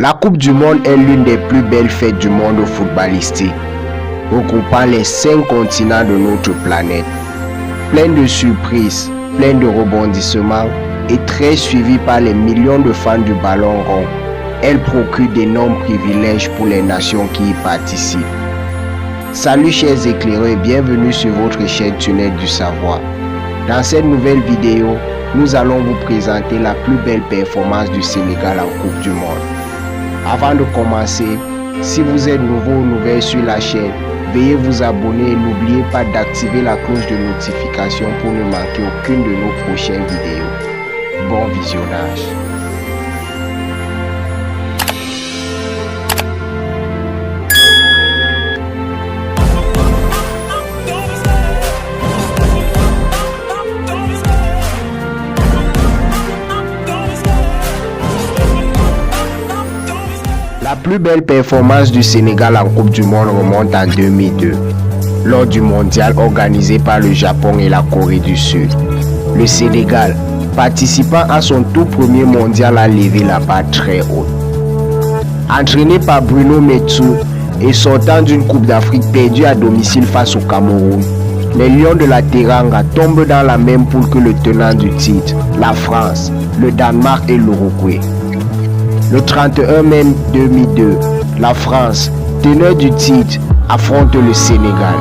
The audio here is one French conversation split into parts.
La Coupe du Monde est l'une des plus belles fêtes du monde footballistique, regroupant les 5 continents de notre planète. Pleine de surprises, pleine de rebondissements et très suivie par les millions de fans du ballon rond, elle procure d'énormes privilèges pour les nations qui y participent. Salut chers éclaireurs et bienvenue sur votre chaîne Tunnel du Savoir. Dans cette nouvelle vidéo, nous allons vous présenter la plus belle performance du Sénégal en Coupe du Monde. Avant de commencer, si vous êtes nouveau ou nouvelle sur la chaîne, veuillez vous abonner et n'oubliez pas d'activer la cloche de notification pour ne manquer aucune de nos prochaines vidéos. Bon visionnage. La plus belle performance du Sénégal en Coupe du Monde remonte en 2002, lors du mondial organisé par le Japon et la Corée du Sud. Le Sénégal, participant à son tout premier mondial, a levé la barre très haute. Entraîné par Bruno Metsu et sortant d'une Coupe d'Afrique perdue à domicile face au Cameroun, les Lions de la Teranga tombent dans la même poule que le tenant du titre, la France, le Danemark et l'Uruguay. Le 31 mai 2002, la France, teneur du titre, affronte le Sénégal.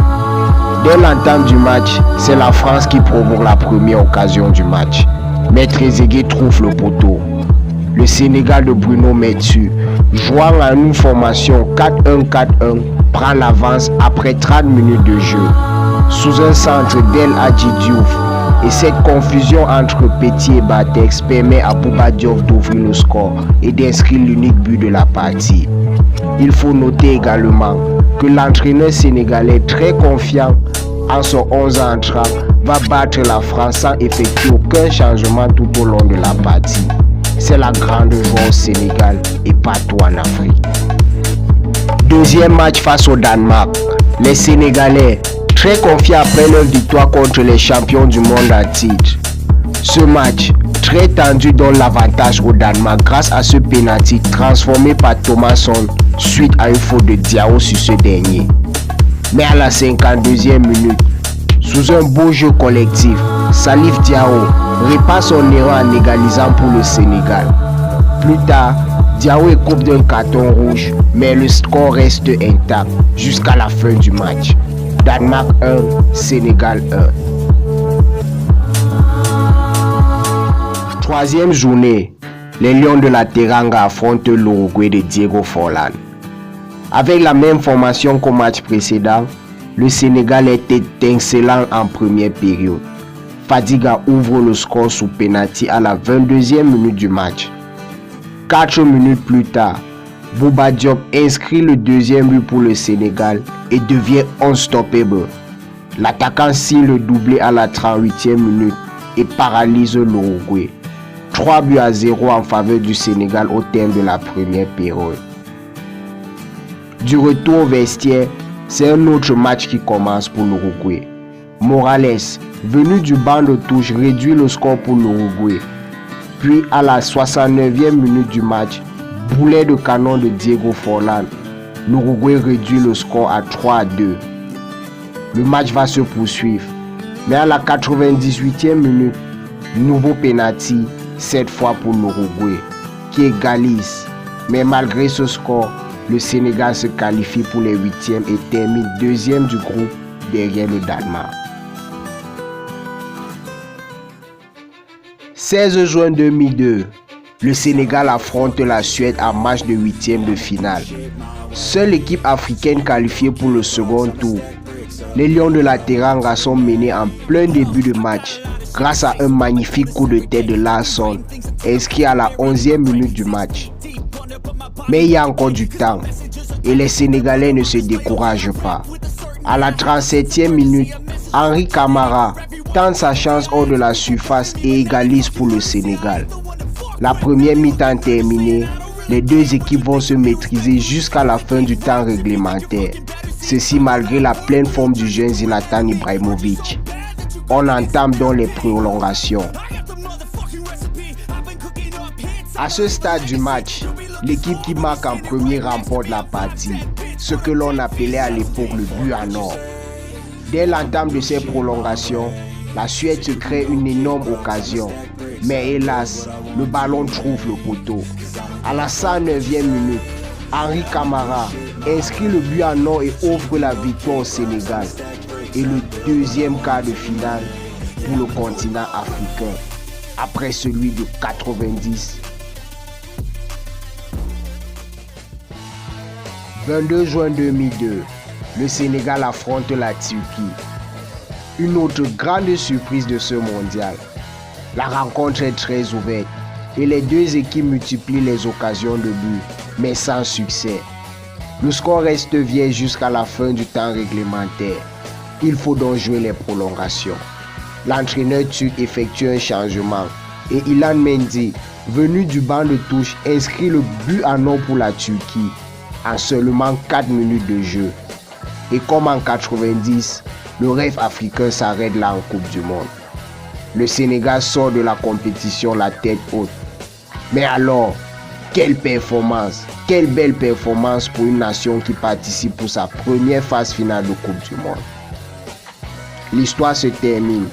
Dès l'entame du match, c'est la France qui provoque la première occasion du match. Mais Trezeguet trouve le poteau. Le Sénégal de Bruno Metsu, jouant en une formation 4-1-4-1, prend l'avance après 30 minutes de jeu. Sous un centre d'El Hadji Diouf, et cette confusion entre Petit et Batex permet à Bouba Diop d'ouvrir le score et d'inscrire l'unique but de la partie. Il faut noter également que l'entraîneur sénégalais, très confiant en son 11 entrant, va battre la France sans effectuer aucun changement tout au long de la partie. C'est la grande joie au Sénégal et partout en Afrique. Deuxième match face au Danemark. Les Sénégalais, très confiants après leur victoire contre les champions du monde en titre. Ce match, très tendu, donne l'avantage au Danemark grâce à ce penalty transformé par Thomasson suite à une faute de Diao sur ce dernier. Mais à la 52e minute, sous un beau jeu collectif, Salif Diao répare son erreur en égalisant pour le Sénégal. Plus tard, Diao écope d'un carton rouge, mais le score reste intact jusqu'à la fin du match. Danemark 1, Sénégal 1. Troisième journée, les Lions de la Teranga affrontent l'Uruguay de Diego Forlán. Avec la même formation qu'au match précédent, le Sénégal est étincelant en première période. Fadiga ouvre le score sous penalty à la 22e minute du match. 4 minutes plus tard, Bouba Diop inscrit le deuxième but pour le Sénégal et devient unstoppable. L'attaquant signe le doublé à la 38e minute et paralyse l'Uruguay. 3-0 en faveur du Sénégal au terme de la première période. Du retour au vestiaire, c'est un autre match qui commence pour l'Uruguay. Morales, venu du banc de touche, réduit le score pour l'Uruguay. Puis à la 69e minute du match, boulet de canon de Diego Forlán, l'Uruguay réduit le score à 3-2. Le match va se poursuivre, mais à la 98e minute, nouveau penalty, cette fois pour l'Uruguay, qui égalise. Mais malgré ce score, le Sénégal se qualifie pour les 8e et termine 2e du groupe derrière le Danemark. 16 juin 2002, le Sénégal affronte la Suède en match de 8e de finale. Seule équipe africaine qualifiée pour le second tour. Les Lions de la Teranga sont menés en plein début de match grâce à un magnifique coup de tête de Larsson inscrit à la 11e minute du match. Mais il y a encore du temps et les Sénégalais ne se découragent pas. À la 37e minute, Henri Camara tente sa chance hors de la surface et égalise pour le Sénégal. La première mi-temps terminée, les deux équipes vont se maîtriser jusqu'à la fin du temps réglementaire. Ceci malgré la pleine forme du jeune Zlatan Ibrahimovic. On entame donc les prolongations. À ce stade du match, L'équipe qui marque en premier remporte la partie, ce que l'on appelait à l'époque le but en or. Dès l'entame de ces prolongations, la Suède se crée une énorme occasion. Mais hélas, le ballon trouve le poteau. À la 109e minute, Henri Camara inscrit le but en or et offre la victoire au Sénégal. Et le deuxième quart de finale pour le continent africain, après celui de 90. 22 juin 2002, le Sénégal affronte la Turquie. Une autre grande surprise de ce mondial. La rencontre est très ouverte et les deux équipes multiplient les occasions de but, mais sans succès. Le score reste vierge jusqu'à la fin du temps réglementaire. Il faut donc jouer les prolongations. L'entraîneur turc effectue un changement et Ilan Mendy, venu du banc de touche, inscrit le but en or pour la Turquie en seulement 4 minutes de jeu. Et comme en 90, le rêve africain s'arrête là en Coupe du Monde. Le Sénégal sort de la compétition la tête haute. Mais alors, quelle performance! Quelle belle performance pour une nation qui participe pour sa première phase finale de Coupe du Monde. L'histoire se termine.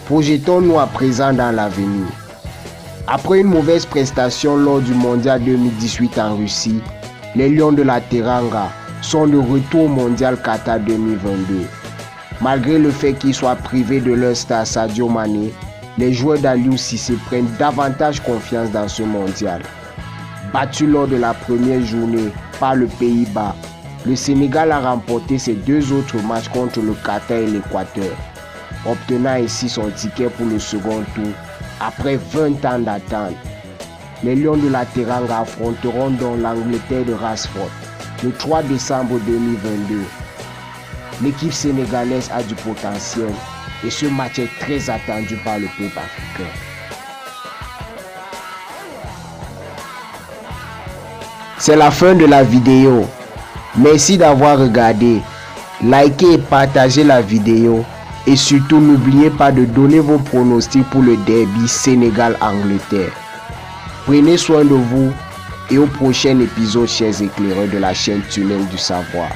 Projetons-nous à présent dans l'avenir. Après une mauvaise prestation lors du Mondial 2018 en Russie, les Lions de la Teranga sont de retour au Mondial Qatar 2022. Malgré le fait qu'ils soient privés de leur star Sadio Mané, les joueurs d'Aliou Cissé prennent davantage confiance dans ce mondial. Battu lors de la première journée par le Pays-Bas, le Sénégal a remporté ses deux autres matchs contre le Qatar et l'Équateur, obtenant ainsi son ticket pour le second tour après 20 ans d'attente. Les Lions de la Teranga affronteront donc l'Angleterre de Rashford le 3 décembre 2022. L'équipe sénégalaise a du potentiel et ce match est très attendu par le peuple africain. C'est la fin de la vidéo. Merci d'avoir regardé. Likez et partagez la vidéo. Et surtout, n'oubliez pas de donner vos pronostics pour le derby Sénégal-Angleterre. Prenez soin de vous et au prochain épisode, chers éclaireurs de la chaîne Tunnel du Savoir.